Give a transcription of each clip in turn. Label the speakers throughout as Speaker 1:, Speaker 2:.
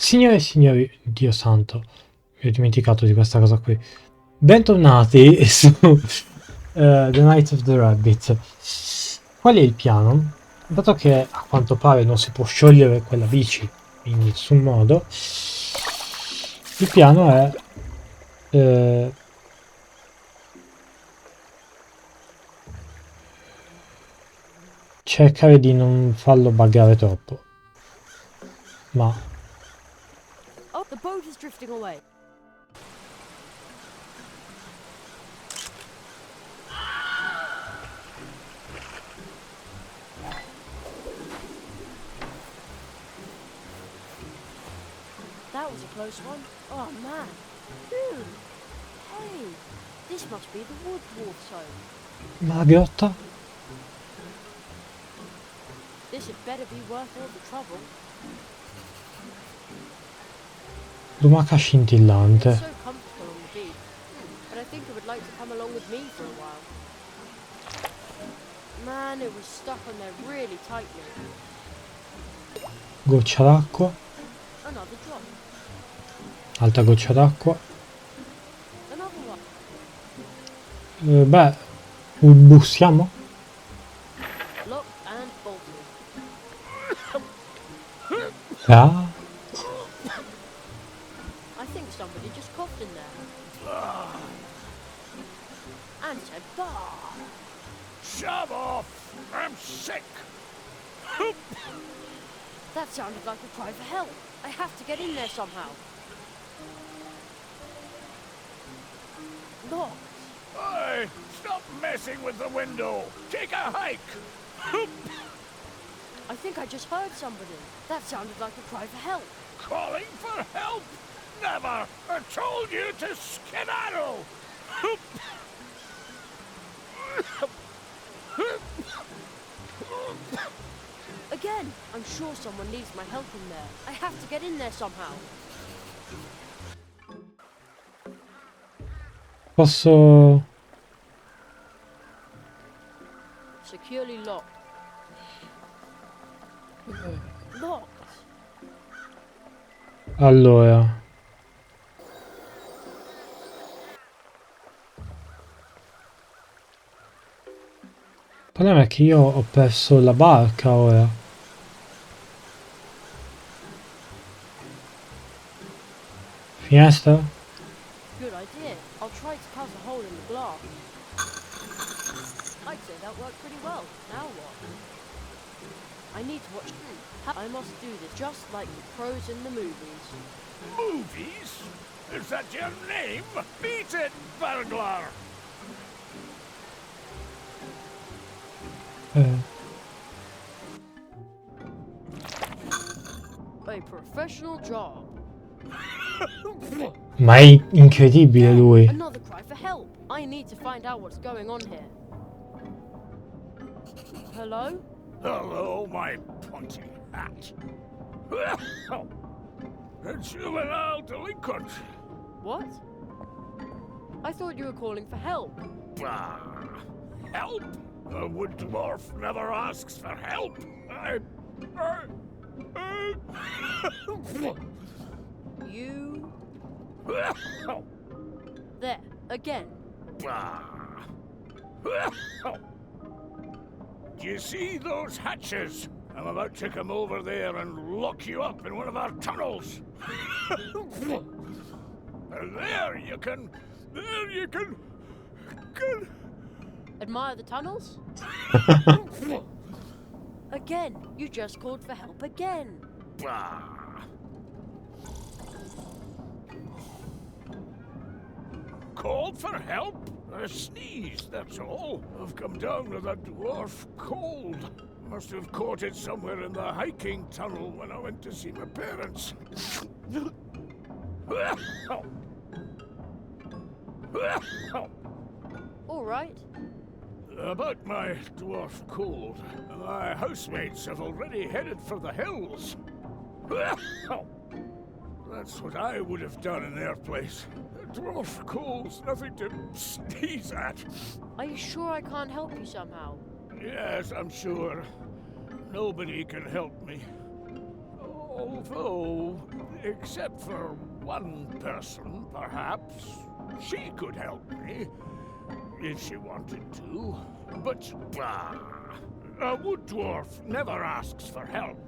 Speaker 1: Signore e signori, Dio santo, mi ho dimenticato di questa cosa qui. Bentornati su The Night of the Rabbit. Qual è il piano? Dato che a quanto pare non si può sciogliere quella bici in nessun modo, il piano è cercare di non farlo buggare troppo. Ma
Speaker 2: Oh, the boat is drifting away. That was a close one. Oh man. Dude. Hey, this must be the wood dwarf's home.
Speaker 1: la grotta?
Speaker 2: This had better be worth all the trouble.
Speaker 1: Lumaca
Speaker 2: It's
Speaker 1: scintillante.
Speaker 2: so comfortable on the beach. But I think it would like to come along with me for a while. Man, it was stuck on there really tightly.
Speaker 1: Goccia d'acqua.
Speaker 2: Another drop.
Speaker 1: Altra goccia d'acqua.
Speaker 2: Another one.
Speaker 1: Beh, bussiamo?
Speaker 2: Locked and bolted.
Speaker 1: Ah,
Speaker 2: I think somebody just coughed in there. And said, bah!
Speaker 3: Shove off! I'm sick!
Speaker 2: That sounded like a cry for help. I have to get in there somehow. Locked.
Speaker 3: Hey, stop messing with the window! Take a hike!
Speaker 2: I think I just heard somebody. That sounded like a cry for help.
Speaker 3: Calling for help? Never! I told you to skedaddle!
Speaker 2: Again, I'm sure someone needs my help in there. I have to get in there somehow.
Speaker 1: posso...
Speaker 2: Securely locked. Locked.
Speaker 1: Allora... Il problema è che io ho perso la barca ora. Finestra?
Speaker 2: Good idea. I'll try to cut a hole in the glass. I'd say that worked pretty well. Now what? I need to watch. I must do this just like the pros in the movies.
Speaker 3: Movies? Is that your name? Beat it, burglar!
Speaker 2: A professional job.
Speaker 1: Ma è incredibile lui.
Speaker 2: Another cry for help. I need to find out what's going on here. Hello?
Speaker 3: Hello, my pointy hat. A juvenile delinquent.
Speaker 2: What? I thought you were calling for help.
Speaker 3: Bah. Help? A wood dwarf never asks for help.
Speaker 2: You... There, again.
Speaker 3: Bah. Do you see those hatches? I'm about to come over there and lock you up in one of our tunnels. And there you can...
Speaker 2: Admire the tunnels? Again, you just called for help again.
Speaker 3: Bah. Called for help? A sneeze, that's all. I've come down with a dwarf cold. Must have caught it somewhere in the hiking tunnel when I went to see my parents.
Speaker 2: All right.
Speaker 3: About my dwarf cold, my housemates have already headed for the hills. That's what I would have done in their place. A dwarf cold's nothing to sneeze at.
Speaker 2: Are you sure I can't help you somehow?
Speaker 3: Yes, I'm sure. Nobody can help me. Although, except for one person, perhaps, she could help me, if she wanted to. But, bah, a wood dwarf never asks for help.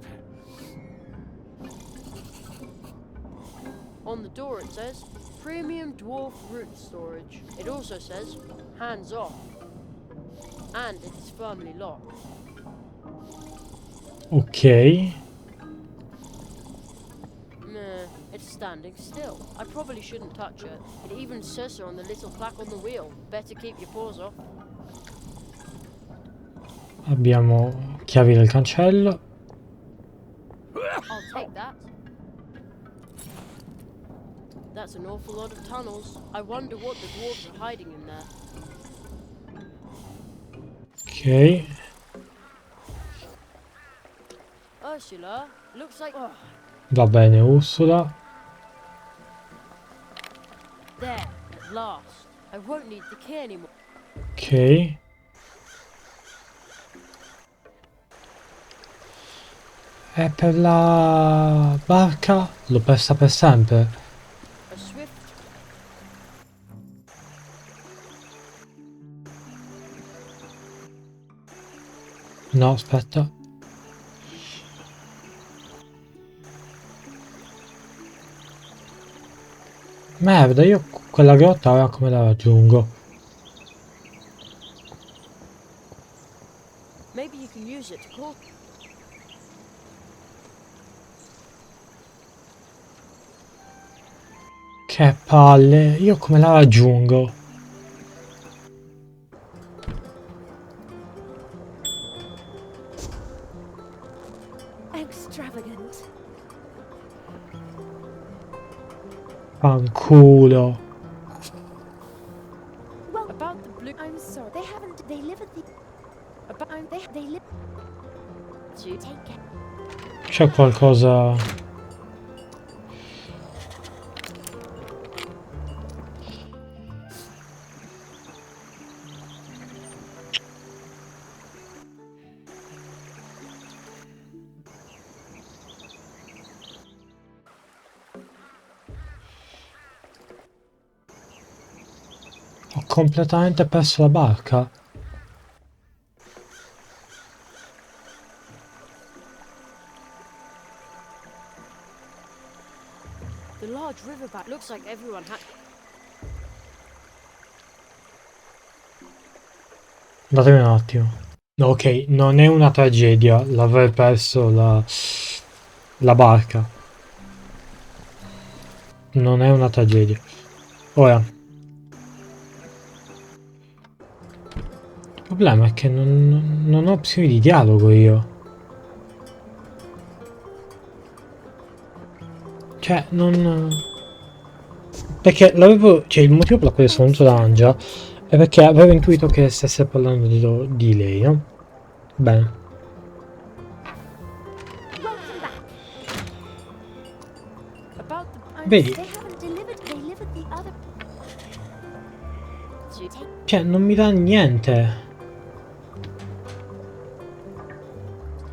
Speaker 2: On the door it says, Premium Dwarf Root Storage. It also says, hands off. And it is firmly locked.
Speaker 1: Ok.
Speaker 2: Nah, it's standing still. I probably shouldn't touch it. It even says so on the little plaque on the wheel. Better keep your paws off.
Speaker 1: Abbiamo chiavi del cancello.
Speaker 2: I'll take that. That's an awful lot of tunnels. I wonder what the dwarves are hiding in there.
Speaker 1: Ok.
Speaker 2: Ursula, looks like... Oh,
Speaker 1: Va bene, Ursula.
Speaker 2: there, at last. I won't need the key anymore.
Speaker 1: Ok. È per la barca? L'ho persa per sempre.
Speaker 2: A swift...
Speaker 1: No, aspetta. Merda, io quella grotta ora come la raggiungo?
Speaker 2: Maybe you can use it to call...
Speaker 1: Che palle, io come la raggiungo?
Speaker 4: Extravagant.
Speaker 1: Fanculo.
Speaker 4: Well,
Speaker 2: About the blue...
Speaker 4: I'm sorry. They haven't. They live at the.
Speaker 2: About...
Speaker 4: They live.
Speaker 2: To...
Speaker 4: Take care.
Speaker 1: C'è qualcosa... Ho completamente perso la barca.
Speaker 2: The large riverbank looks like everyone had...
Speaker 1: Datemi un attimo. Ok, non è una tragedia l'aver perso la barca. Non è una tragedia. Ora. Il problema è che non ho opzioni di dialogo io. Cioè, non... Perché l'avevo... Cioè, il motivo per il quale sono venuto da Angia è perché avevo intuito che stesse parlando di lei, no? Bene.
Speaker 4: Welcome back.
Speaker 2: About the...
Speaker 1: Vedi?
Speaker 4: They haven't delivered. They live at the other.
Speaker 2: To...
Speaker 4: Take.
Speaker 1: Cioè, non mi dà niente.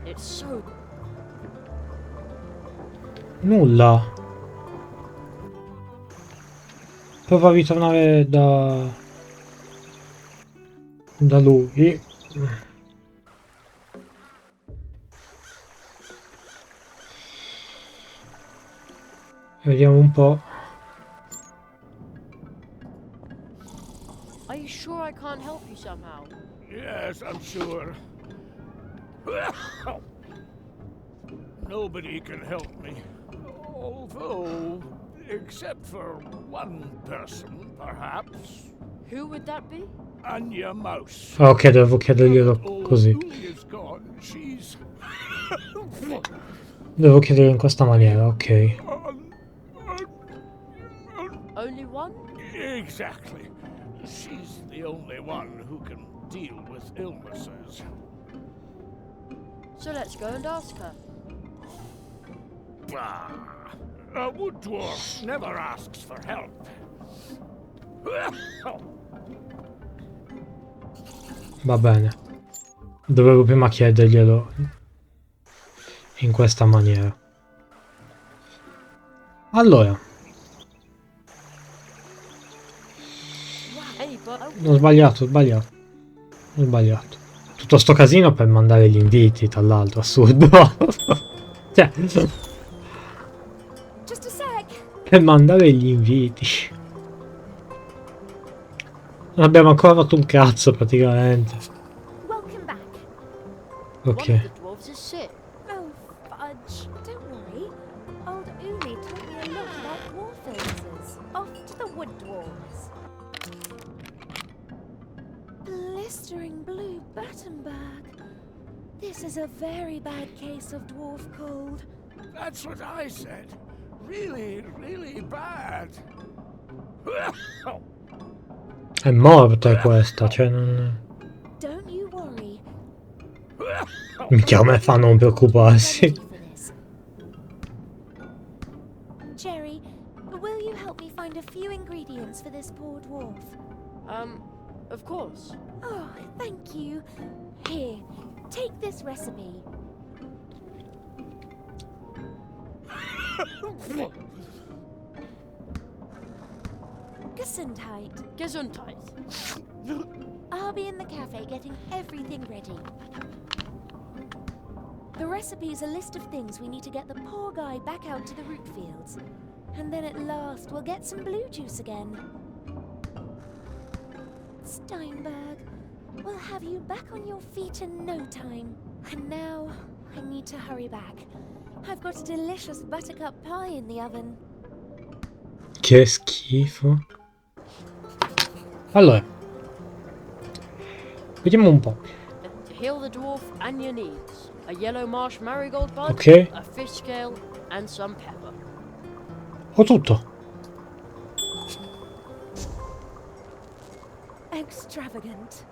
Speaker 2: It's so...
Speaker 1: Nulla. Prova a ritornare da lui. Vediamo un po'.
Speaker 2: Are you sure I can't help you somehow?
Speaker 3: Yes, I'm sure. Nobody can help me. Although, except for one person, perhaps.
Speaker 2: Who would that be?
Speaker 3: Anya Mouse.
Speaker 1: Ok, devo chiederglielo così.
Speaker 3: Julia's gone. She's...
Speaker 1: Devo chiederlo in questa maniera, ok.
Speaker 2: Only one?
Speaker 3: Exactly. She's the only one who can deal with illnesses.
Speaker 2: So let's go and ask her.
Speaker 3: Bah! A wood dwarf never asks for help.
Speaker 1: Va bene. Dovevo prima chiederglielo in questa maniera. Allora,
Speaker 2: Hey, but
Speaker 1: ho sbagliato, ho sbagliato. Ho sbagliato. Tutto sto casino per mandare gli inviti, tra l'altro, assurdo. Cioè,
Speaker 4: Just a sec.
Speaker 1: per mandare gli inviti. Non abbiamo ancora fatto un cazzo, praticamente.
Speaker 4: Welcome back.
Speaker 2: one of
Speaker 1: Ok.
Speaker 2: the dwarves is sick.
Speaker 4: Oh, fudge. Don't worry. Old Uli taught me a lot about dwarf illnesses. Off to the wood dwarves. Blistering blue Battenberg. This is a very bad case of dwarf cold.
Speaker 3: That's what I said. Really, really bad.
Speaker 1: È morte questa, cioè non...
Speaker 4: Don't you worry.
Speaker 1: Minchia, come fa a non preoccuparsi?
Speaker 4: Ready for this. Jerry, will you help me find a few ingredients for this poor dwarf?
Speaker 2: Of course.
Speaker 4: Oh, thank you. Here, take this recipe. Gesundheit.
Speaker 2: Gesundheit.
Speaker 4: I'll be in the cafe getting everything ready. The recipe is a list of things we need to get the poor guy back out to the root fields. And then at last we'll get some blue juice again. Steinberg, we'll have you back on your feet in no time. And now I need to hurry back. I've got a delicious buttercup pie in the oven.
Speaker 1: Che schifo. Allora, vediamo un po'.
Speaker 2: To heal the dwarf and your needs. A yellow marsh marigold bud,
Speaker 1: Ok,
Speaker 2: a fish scale, and some pepper.
Speaker 1: ho tutto.
Speaker 4: Extravagant.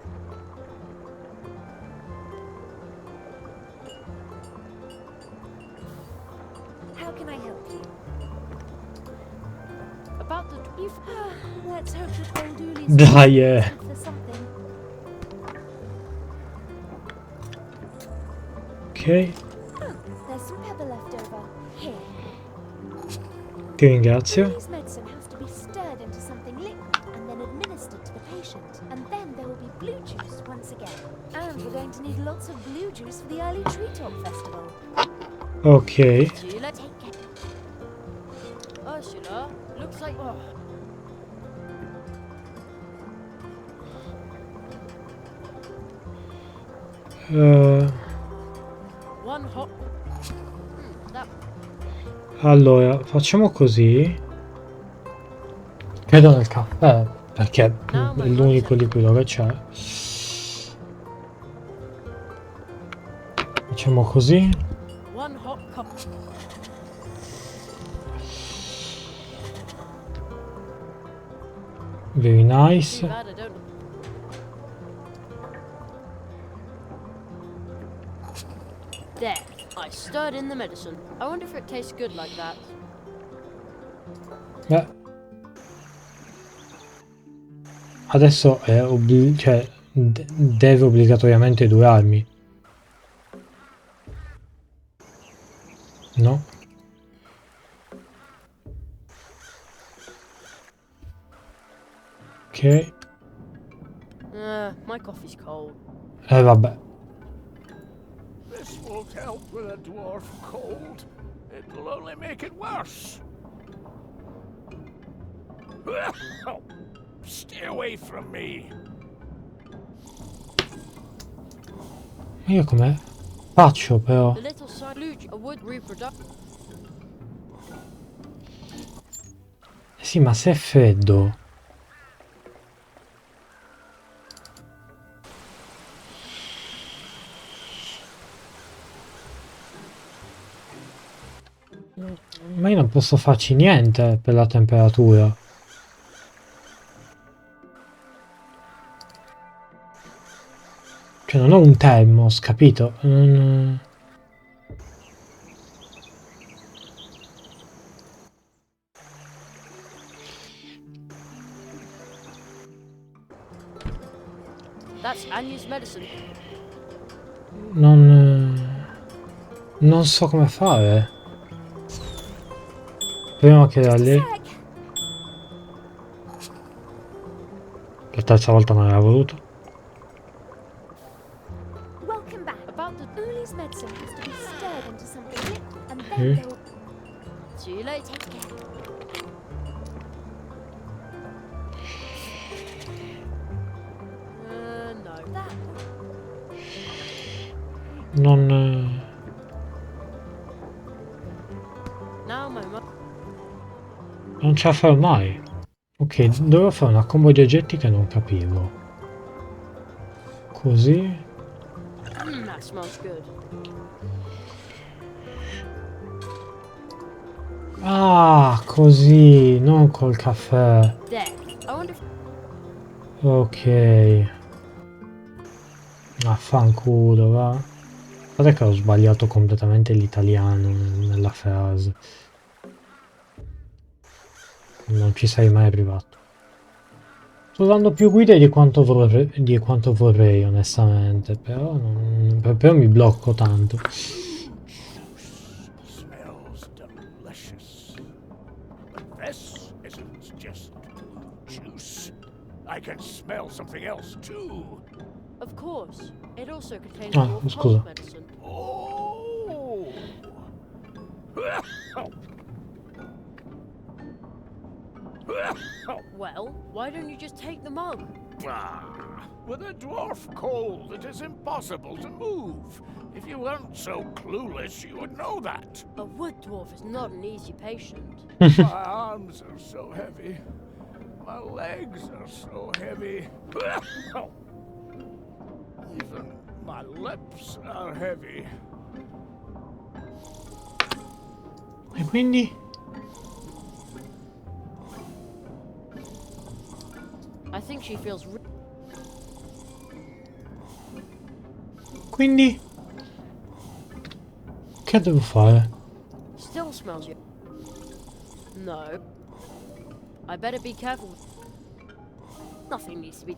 Speaker 4: How can I help you?
Speaker 2: About the
Speaker 4: You've... let's hope the old Dooley's
Speaker 1: Dai,
Speaker 4: for something.
Speaker 1: Ok,
Speaker 4: Oh, there's some pepper left over. Here.
Speaker 1: ti ringrazio.
Speaker 4: Dooley's medicine has to be stirred into something liquid and then administered to the patient. And then there will be blue juice once again. And we're going to need lots of blue juice for the early treetop festival.
Speaker 1: Ok,
Speaker 2: Sheila.
Speaker 4: Take care.
Speaker 2: Ursula, looks like. Oh, one hot. That.
Speaker 1: allora, facciamo così. Credo nel caffè, perché è l'unico liquido che c'è. Facciamo così.
Speaker 2: One hot cup.
Speaker 1: Very nice.
Speaker 2: Too bad I don't. There. I stirred in the medicine. I wonder if it tastes good like that.
Speaker 1: Beh. Adesso è cioè, deve obbligatoriamente durarmi. No? Ok.
Speaker 2: My coffee's cold.
Speaker 1: Vabbè.
Speaker 3: This won't help with a dwarf cold. It'll only make it worse. Stay away from me.
Speaker 1: Ma io come faccio però?
Speaker 2: The little silage, a wood reproduction.
Speaker 1: Sì, ma se è freddo. Ma io non posso farci niente per la temperatura. Cioè non ho un thermos, capito?
Speaker 2: That's Anya's medicine.
Speaker 1: Non so come fare. Proviamo a chiedere a lei.
Speaker 4: Sec.
Speaker 1: La terza volta non aveva voluto.
Speaker 4: Welcome back.
Speaker 2: About the...
Speaker 4: Uli's medicine has to be stirred into something liquid, and then
Speaker 1: Okay.
Speaker 4: there will...
Speaker 2: See you later.
Speaker 4: Take care.
Speaker 2: No.
Speaker 4: That
Speaker 1: Non...
Speaker 2: Now my mum...
Speaker 1: non ce la farò mai. Ok, dovevo fare una combo di oggetti che non capivo. Così.
Speaker 2: that smells good.
Speaker 1: Ah, così, non col caffè.
Speaker 2: There. I wonder if...
Speaker 1: Ok. Affanculo, va. Guarda che ho sbagliato completamente l'italiano nella frase. Non ci sei mai arrivato. Sto dando più guide di quanto vorrei, onestamente, però, però mi blocco tanto.
Speaker 3: Smells delicious. But this isn't just blue juice. I can smell something else too.
Speaker 2: Of course. It also contains
Speaker 1: Ah,
Speaker 2: more
Speaker 1: scusa.
Speaker 2: cold medicine.
Speaker 3: Oh!
Speaker 2: Well, why don't you just take the mug?
Speaker 3: With a dwarf cold, it is impossible to move. If you weren't so clueless, you would know that.
Speaker 2: A wood dwarf is not an easy patient.
Speaker 3: My arms are so heavy. My legs are so heavy. Even my lips are heavy.
Speaker 1: E quindi?
Speaker 2: I think she feels...
Speaker 1: Quindi? Che devo fare?
Speaker 2: Still smells you. No. I better be careful. Nothing needs to be...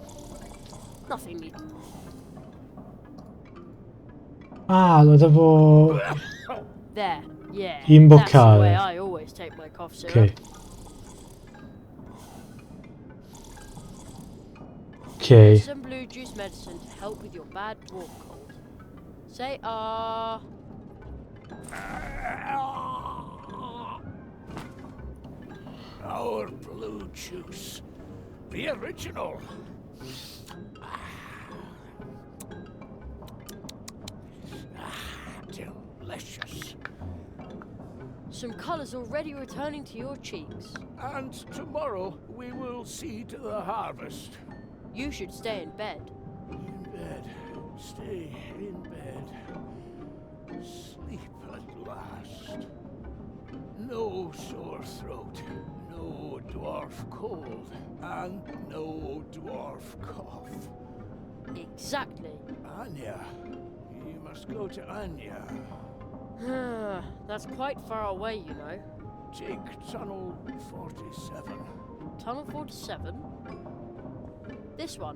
Speaker 2: Nothing needs...
Speaker 1: Ah, lo devo...
Speaker 2: There. Yeah.
Speaker 1: Imboccare.
Speaker 2: That's the way I always take my cough syrup.
Speaker 1: Ok. Ok.
Speaker 2: Some blue juice medicine to help with your bad dwarf cold. Say
Speaker 3: Our blue juice. The original. Delicious.
Speaker 2: Some colours already returning to your cheeks.
Speaker 3: And tomorrow we will see to the harvest.
Speaker 2: You should stay in bed.
Speaker 3: In bed. Stay in bed. Sleep at last. No sore throat. No dwarf cold. And no dwarf cough.
Speaker 2: Exactly.
Speaker 3: Anya. You must go to Anya.
Speaker 2: That's quite far away, you know.
Speaker 3: Take tunnel 47.
Speaker 2: Tunnel 47? This one?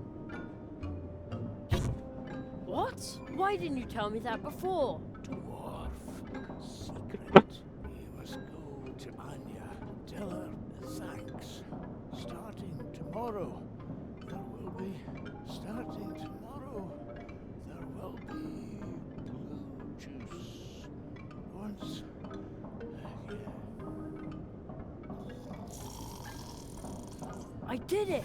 Speaker 2: What? Why didn't you tell me that before?
Speaker 3: Dwarf secret. You must go to Anya. Tell her thanks. Starting tomorrow, there will be. Starting tomorrow, there will be blue juice. Once again.
Speaker 2: I did it!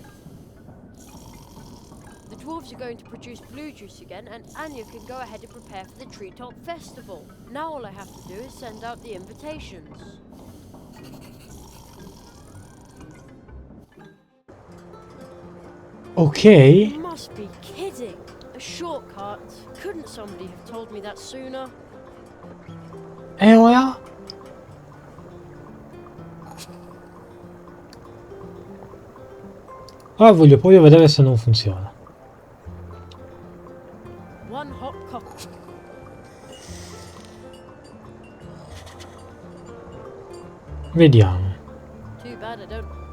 Speaker 2: The dwarves are going to produce blue juice again, and Anya can go ahead and prepare for the Treetop Festival. Now all I have to do is send out the invitations.
Speaker 1: Ok.
Speaker 2: You must be kidding! A shortcut? Couldn't somebody have told me that sooner?
Speaker 1: E ora? Ora voglio poi vedere se non funziona.
Speaker 2: One hot coffee.
Speaker 1: Vediamo.
Speaker 2: Too bad I don't...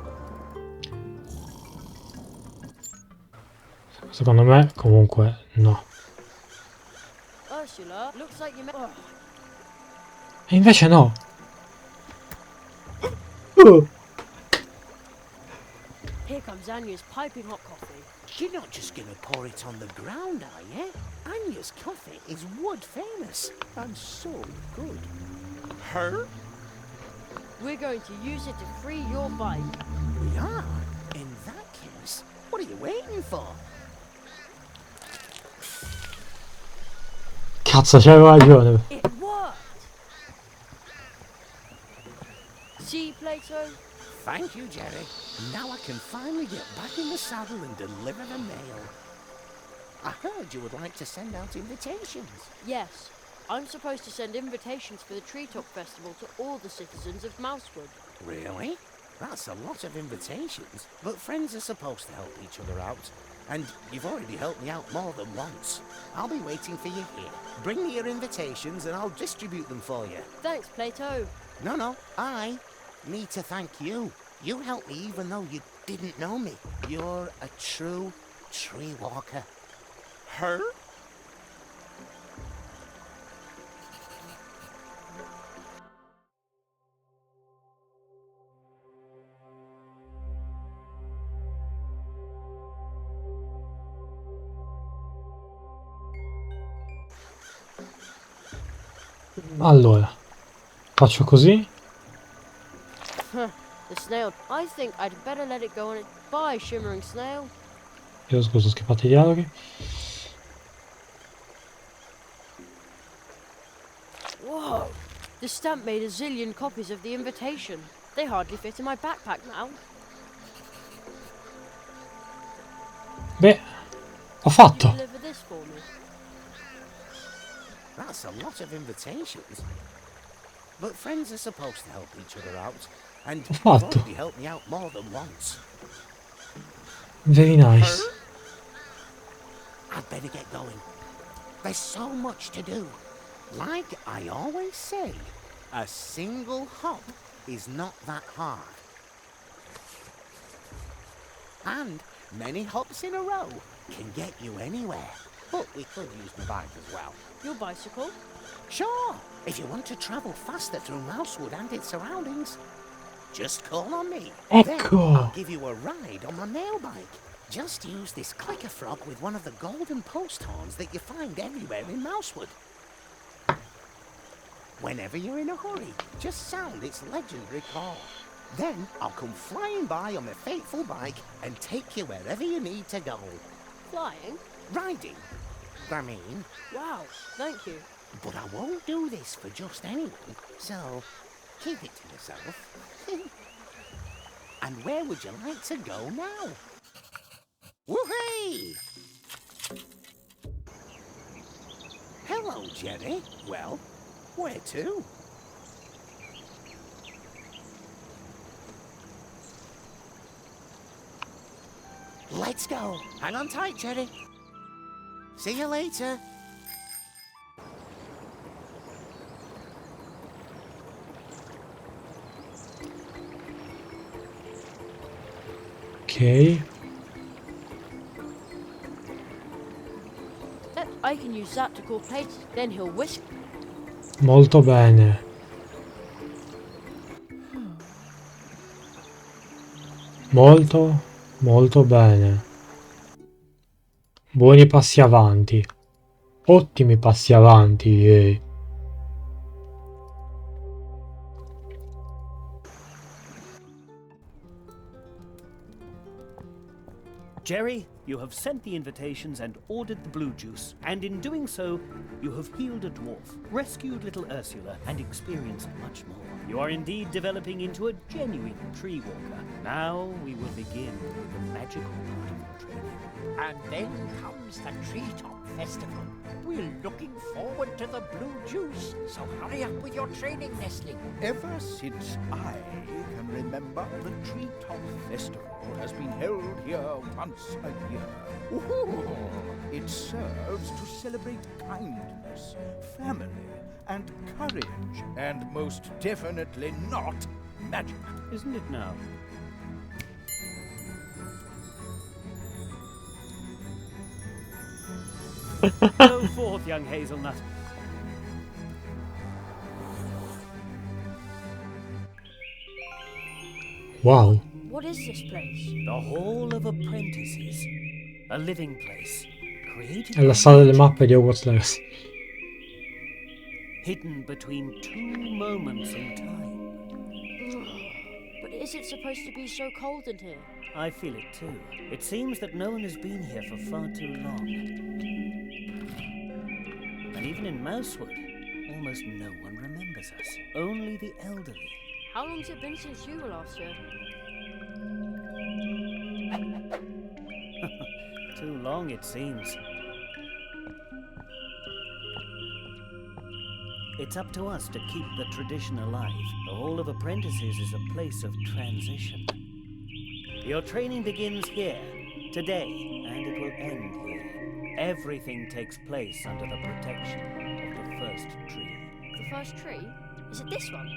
Speaker 1: Secondo me comunque no.
Speaker 2: Ursula, looks like you met... Oh,
Speaker 1: E invece no.
Speaker 2: Here comes Anya's piping hot coffee.
Speaker 5: You're not just gonna pour it on the ground, are you? Anya's coffee is wood famous and so good. Her?
Speaker 2: We're going to use it to free your bike.
Speaker 5: We are? In that case, what are you waiting for?
Speaker 1: Cazzo, c'avevo ragione.
Speaker 2: It worked! See, Plato?
Speaker 5: Thank you, Jerry. Now I can finally get back in the saddle and deliver the mail. I heard you would like to send out invitations.
Speaker 2: Yes. I'm supposed to send invitations for the Treetop Festival to all the citizens of Mousewood.
Speaker 5: Really? That's a lot of invitations. But friends are supposed to help each other out. And you've already helped me out more than once. I'll be waiting for you here. Bring me your invitations and I'll distribute them for you.
Speaker 2: Thanks, Plato.
Speaker 5: No, I need to thank you. You helped me even though you didn't know me. You're a true tree walker. Her?
Speaker 1: Allora, faccio così.
Speaker 2: The snail. I think I'd better let it go on it. Bye, shimmering snail.
Speaker 1: Io scuso, ho skippato i dialoghi.
Speaker 2: Whoa! The stamp made a zillion copies of the invitation. They hardly fit in my backpack now.
Speaker 1: Beh, ho
Speaker 2: You
Speaker 1: fatto.
Speaker 2: deliver this for me.
Speaker 5: That's a lot of invitations. But friends are supposed to help each other out. And you've
Speaker 1: fatto.
Speaker 5: already helped me out more than once.
Speaker 1: Very nice.
Speaker 5: I'd better get going. There's so much to do. Like I always say, a single hop is not that hard. And many hops in a row can get you anywhere. But we could use my bike as well.
Speaker 2: Your bicycle?
Speaker 5: Sure, if you want to travel faster through Mousewood and its surroundings, just call on me. Then
Speaker 1: Ecco.
Speaker 5: I'll give you a ride on my mail bike. Just use this clicker frog with one of the golden post horns that you find everywhere in Mousewood. Whenever you're in a hurry, just sound its legendary call. Then I'll come flying by on my faithful bike and take you wherever you need to go.
Speaker 2: Flying?
Speaker 5: Riding, I mean.
Speaker 2: Wow, thank you.
Speaker 5: But I won't do this for just anyone, so keep it to yourself. And where would you like to go now? Woohoo! Hello, Jerry. Well, where to? Let's go. Hang on tight, Jerry. See you later.
Speaker 1: Ok.
Speaker 2: I can use that to call Plato. Then he'll whisk.
Speaker 1: Molto bene. Molto bene. Buoni passi avanti. Ottimi passi avanti.
Speaker 6: Jerry, you have sent the invitations and ordered the blue juice, and in doing so, you have healed a dwarf, rescued little Ursula, and experienced much more. You are indeed developing into a genuine tree walker. Now we will begin the magical part of your training.
Speaker 7: And then comes the Treetop Festival. We're looking forward to the blue juice, so hurry up with your training, Nestling.
Speaker 3: Ever since I can remember, the Treetop Festival has been held here once a year. Ooh, it serves to celebrate kindness, family, and courage, and most definitely not magic.
Speaker 6: Isn't it now? Go forth, young hazelnut.
Speaker 1: Wow.
Speaker 2: What is this place?
Speaker 6: The Hall of Apprentices. A living place. Created
Speaker 1: È la
Speaker 6: by
Speaker 1: sala delle
Speaker 6: nature,
Speaker 1: mappe di Hogwarts Legacy.
Speaker 6: hidden between two moments in time.
Speaker 2: But is it supposed to be so cold in here?
Speaker 6: I feel it too. It seems that no one has been here for far too long. And even in Mousewood, almost no one remembers us. Only the elderly.
Speaker 2: How long's it been since you were last here?
Speaker 6: Too long, it seems. It's up to us to keep the tradition alive. The Hall of Apprentices is a place of transition. Your training begins here, today, and it will end here. Everything takes place under the protection of the first tree.
Speaker 2: The first tree? Is it this one?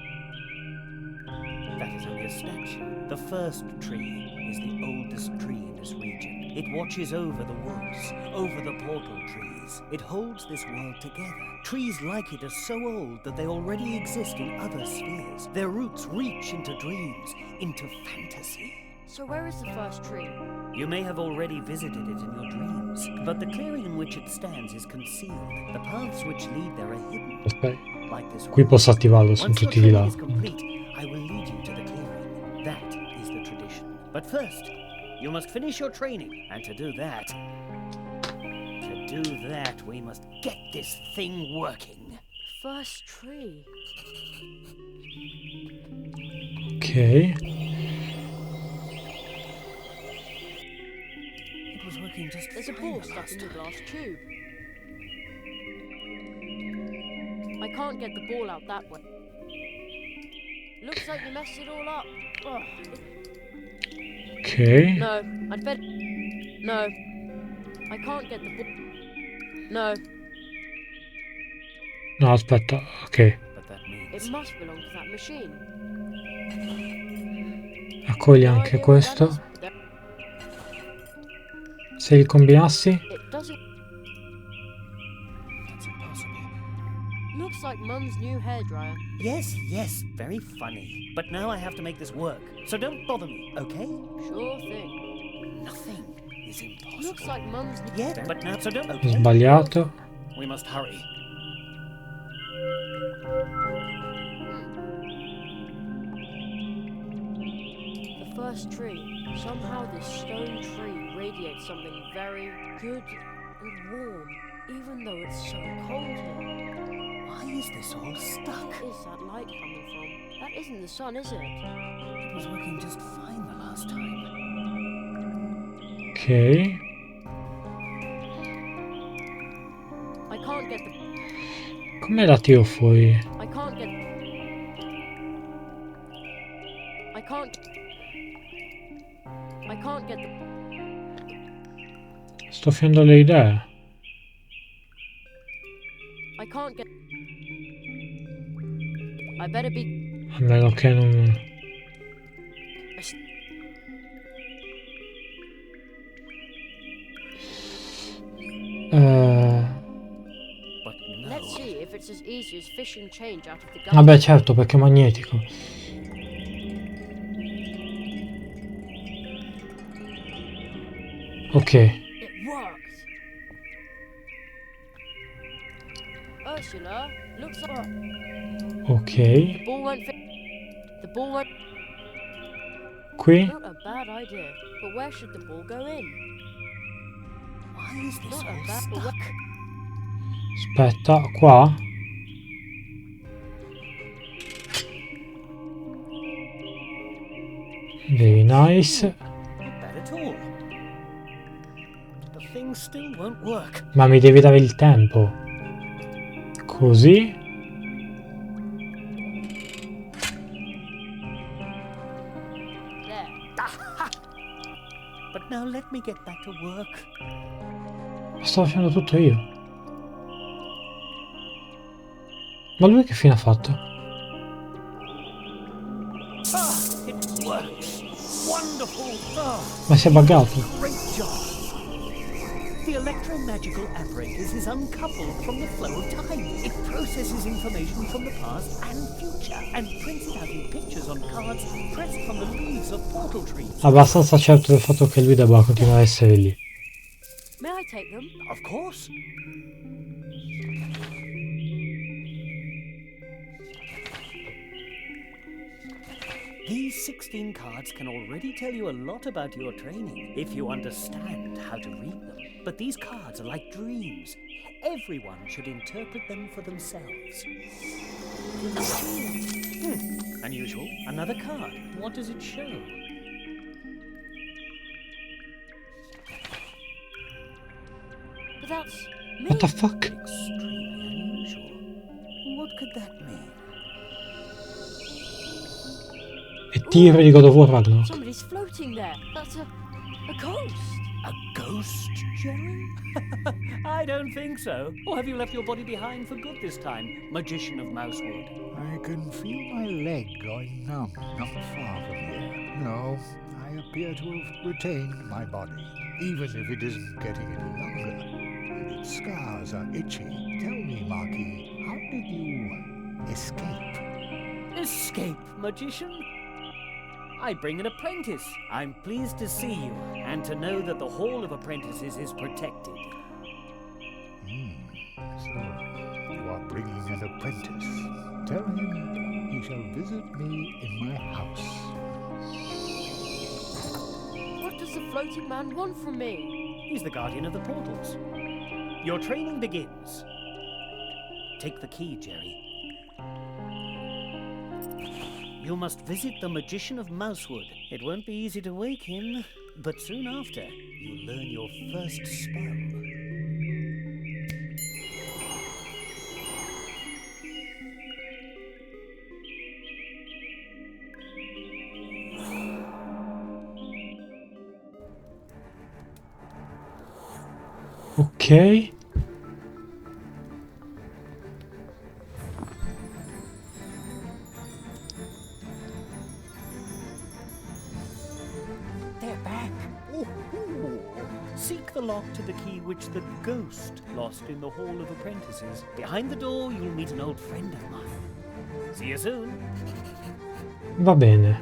Speaker 6: That is only a statue. The first tree is the oldest tree in this region. It watches over the woods, over the portal trees. It holds this world together. Trees like it are so old that they already exist in other spheres. Their roots reach into dreams, into fantasy.
Speaker 2: So where is the first tree?
Speaker 6: You may have already visited it in your dreams, but the clearing in which it stands is concealed. The paths which lead there are hidden,
Speaker 1: Aspetta,
Speaker 6: like this
Speaker 1: qui
Speaker 6: one.
Speaker 1: posso attivarlo, sono
Speaker 6: Once your
Speaker 1: tutti di
Speaker 6: training
Speaker 1: là.
Speaker 6: is complete, I will lead you to the clearing. That is the tradition. But first, you must finish your training, and to do that, we must get this thing working.
Speaker 2: First tree.
Speaker 1: Ok.
Speaker 6: It was working just
Speaker 2: There's a
Speaker 6: fine
Speaker 2: ball
Speaker 6: the
Speaker 2: stuck
Speaker 6: last
Speaker 2: in the
Speaker 6: time.
Speaker 2: glass tube. I can't get the ball out that way. Looks like you messed it all up. Ugh.
Speaker 1: Ok.
Speaker 2: No, I'd better... No. I can't get the ball. No,
Speaker 1: No, aspetta, ok.
Speaker 6: But that
Speaker 2: it
Speaker 6: means
Speaker 2: must belong to that machine.
Speaker 1: Accogli
Speaker 2: No
Speaker 1: anche
Speaker 2: idea what that
Speaker 1: questo.
Speaker 2: is, but there-
Speaker 1: Se li combinassi?
Speaker 2: It doesn't...
Speaker 6: that's impossible.
Speaker 2: Looks like Mum's new hairdryer.
Speaker 6: Yes, very funny. But now I have to make this work. So don't bother me, okay?
Speaker 2: Sure thing.
Speaker 6: Nothing is impossible.
Speaker 2: Looks like Mum's new...
Speaker 6: Yeah, but now so don't.
Speaker 1: Ho
Speaker 6: Okay.
Speaker 1: sbagliato.
Speaker 6: We must hurry.
Speaker 2: The first tree. Somehow this stone tree radiates something very good and warm, even though it's so cold here.
Speaker 6: Why is this all stuck?
Speaker 2: Where is that light coming from? That isn't the sun, is it?
Speaker 6: It was working just fine the last time.
Speaker 1: Ok.
Speaker 2: I can't get the...
Speaker 1: Come la tiro fuori?
Speaker 2: I can't get... I can't... I can't get the...
Speaker 1: Sto finendo le idee.
Speaker 2: I can't get... I better be...
Speaker 1: A meno che non...
Speaker 6: But no.
Speaker 2: Let's see if it's as easy as fishing change out of the gun.
Speaker 1: Vabbè, certo, perché è magnetico. Ok.
Speaker 2: It worked! Ursula, looks like...
Speaker 1: Ok.
Speaker 2: The ball won't fit... The ball won't...
Speaker 1: Qui?
Speaker 2: Not a bad idea, but where should the ball go in?
Speaker 6: Why is this
Speaker 2: Not a
Speaker 6: all
Speaker 2: bad...
Speaker 6: stuck?
Speaker 1: Aspetta, qua? Very nice.
Speaker 6: Not bad at all. The thing still won't work.
Speaker 1: Ma mi devi dare il tempo. Così.
Speaker 2: There.
Speaker 6: But now let me get back to work.
Speaker 1: Lo stavo facendo tutto io. Ma lui che fine ha fatto?
Speaker 6: Ah, it works. Wonderful. Ah,
Speaker 1: Ma si è buggato.
Speaker 6: great job. The electromagical apparatus is uncoupled from the flow of time. It processes information from the past and future and prints it out in pictures on cards pressed from the leaves of portal trees.
Speaker 1: Abbastanza certo del fatto che lui debba continuare a essere lì.
Speaker 2: May I take them?
Speaker 6: Of course. These 16 cards can already tell you a lot about your training if you understand how to read them. But these cards are like dreams. Everyone should interpret them for themselves. Unusual. Another card. What does it show?
Speaker 2: But that's me.
Speaker 1: What the fuck?
Speaker 6: Extremely unusual. What could that mean?
Speaker 1: E tiro di God of War Ragnarok.
Speaker 2: Somebody's floating there. That's a ghost.
Speaker 6: A ghost, Jerry? I don't think so. Or have you left your body behind for good this time, Magician of Mousewood?
Speaker 8: I can feel my leg going numb not far from here. No, I appear to have retained my body, even if it isn't getting any longer. And its scars are itchy. Tell me, Marquis, how did you escape?
Speaker 6: Escape, Magician? I bring an apprentice. I'm pleased to see you, and to know that the Hall of Apprentices is protected.
Speaker 8: So, you are bringing an apprentice. Tell him he shall visit me in my house.
Speaker 2: What does the floating man want from me?
Speaker 6: He's the guardian of the portals. Your training begins. Take the key, Jerry. You must visit the Magician of Mousewood. It won't be easy to wake him, but soon after, you'll learn your first spell.
Speaker 1: Ok.
Speaker 7: They're back.
Speaker 6: Seek the lock to the key which the ghost lost in the Hall of Apprentices. Behind the door, you'll meet an old friend of mine. See you soon.
Speaker 1: Va bene.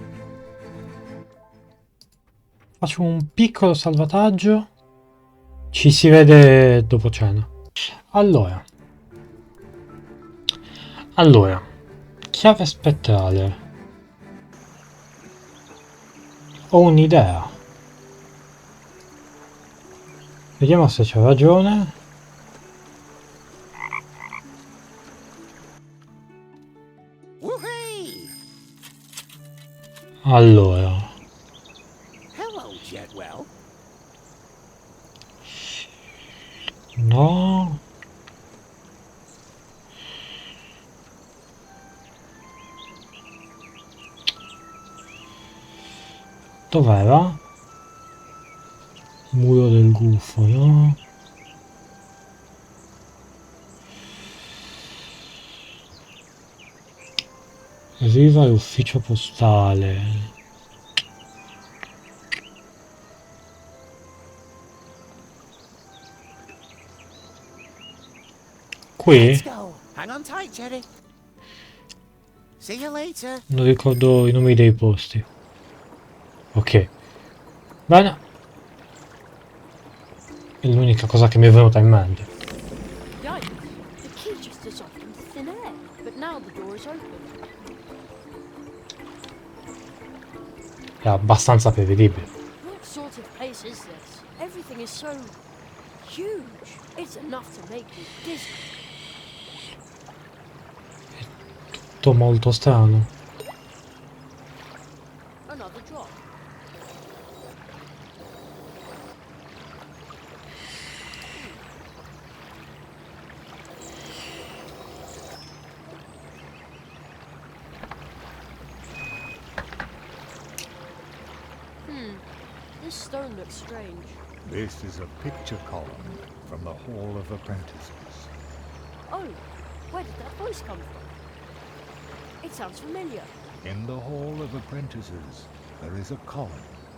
Speaker 1: Faccio un piccolo salvataggio. Ci si vede dopo cena. Allora, chiave spettrale. Ho un'idea. Vediamo se c'ho ragione.
Speaker 5: Woohoo!
Speaker 1: Allora,
Speaker 5: Hello, Jedwell.
Speaker 1: no. Dov'era? Muro del gufo, no? Arriva all'ufficio postale. Qui?
Speaker 5: Let's go. Hang on tight, Jerry. See you later.
Speaker 1: Non ricordo i nomi dei posti. Ok. Bene. È l'unica cosa che mi è venuta in mente.
Speaker 2: Yikes. The key just dissolved in thin air. But now the door is open.
Speaker 1: È abbastanza prevedibile.
Speaker 2: What sort of place is this? Everything is so huge. It's enough to make me dizzy.
Speaker 1: Tutto molto strano.
Speaker 2: Another drop. This stone looks strange.
Speaker 8: This is a picture column from the Hall of Apprentices.
Speaker 2: Oh, where did that voice come from? It sounds familiar.
Speaker 8: In the Hall of Apprentices, there is a column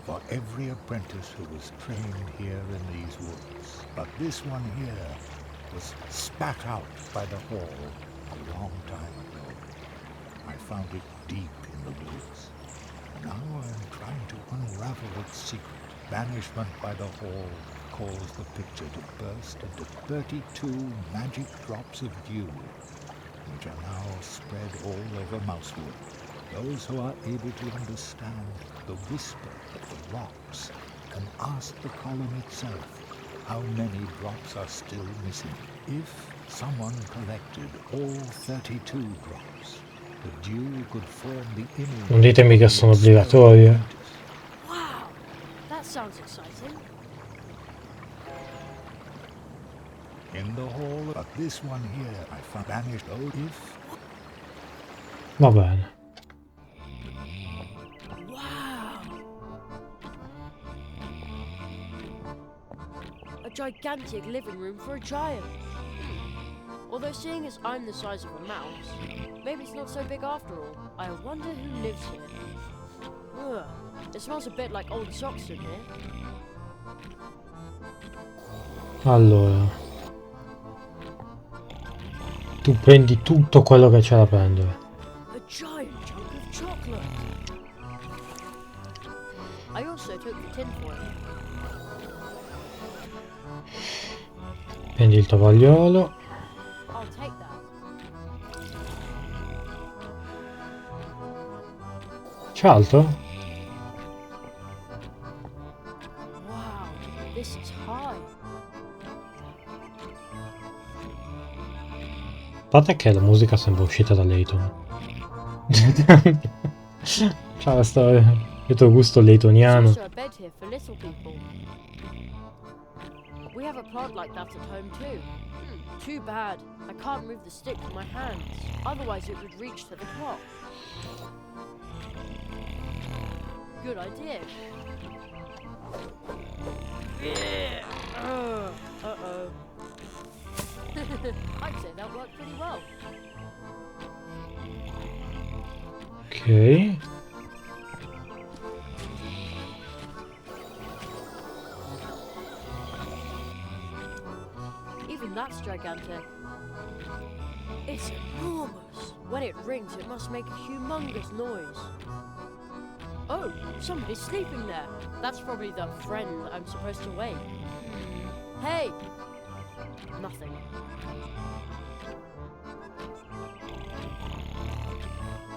Speaker 8: for every apprentice who was trained here in these woods. But this one here was spat out by the hall a long time ago. I found it deep in the woods. Now I'm trying to unravel its secret. Banishment by the hall caused the picture to burst into 32 magic drops of dew, which are now spread all over Mousewood. Those who are able to understand the whisper of the rocks can ask the column itself how many drops are still missing. If someone collected all 32 drops, the dew could form the image.
Speaker 1: Non ditemi che sono obbligatorie.
Speaker 2: Wow, that sounds exciting.
Speaker 8: In the hall, but this one here I found banished. Oh, if
Speaker 1: Va bene.
Speaker 2: Wow! A gigantic living room for a giant. Although seeing as I'm the size of a mouse, maybe it's not so big after all. I wonder who lives here. Ugh, it smells a bit like old socks in here.
Speaker 1: Allora. Tu prendi tutto quello che c'è da prendere.
Speaker 2: A giant chunk of chocolate. I also took the tin foil.
Speaker 1: Prendi il tovagliolo.
Speaker 2: I'll take that.
Speaker 1: C'è altro?
Speaker 2: Wow, this is high.
Speaker 1: A parte che la musica sembra uscita da Layton. C'ha questo gusto
Speaker 2: There's
Speaker 1: laytoniano.
Speaker 2: also a bed here for little people. We have a plant like that at home too. Too bad. I can't move the stick with my hands. Otherwise it would reach to the clock. Good idea. Uh-oh. I'd say that worked pretty well.
Speaker 1: Ok.
Speaker 2: Even that's gigantic. It's enormous. When it rings, it must make a humongous noise. Oh, somebody's sleeping there. That's probably the friend I'm supposed to wake. Hey! Nothing.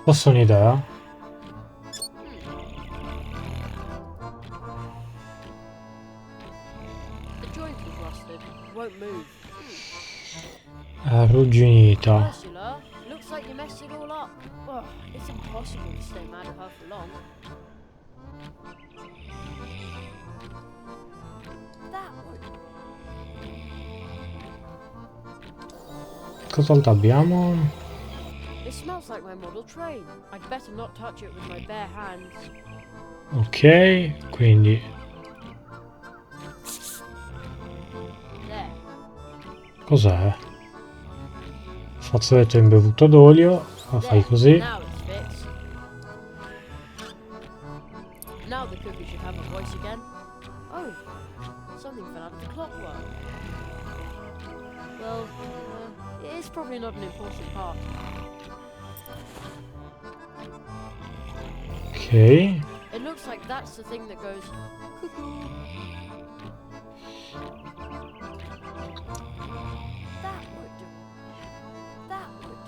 Speaker 1: Posso un'idea?
Speaker 2: The joint is rusted. Won't move.
Speaker 1: Arrugginita.
Speaker 2: Ursula, looks like you messed it all up. Oh, it's impossible to stay mad at her for long. That one.
Speaker 1: Cos'altro abbiamo?
Speaker 2: It smells like my model train. I'd better not touch it with my bare hands.
Speaker 1: Ok, quindi
Speaker 2: There.
Speaker 1: cos'è? Fazzoletto imbevuto d'olio. Lo fai così.
Speaker 2: Now it's fixed. Now the cookie should have a voice again. Oh, something fell out of the clockwork. Well, it's probably not an important part.
Speaker 1: Ok.
Speaker 2: It looks like that's the thing that goes cuckoo. That would do it. That would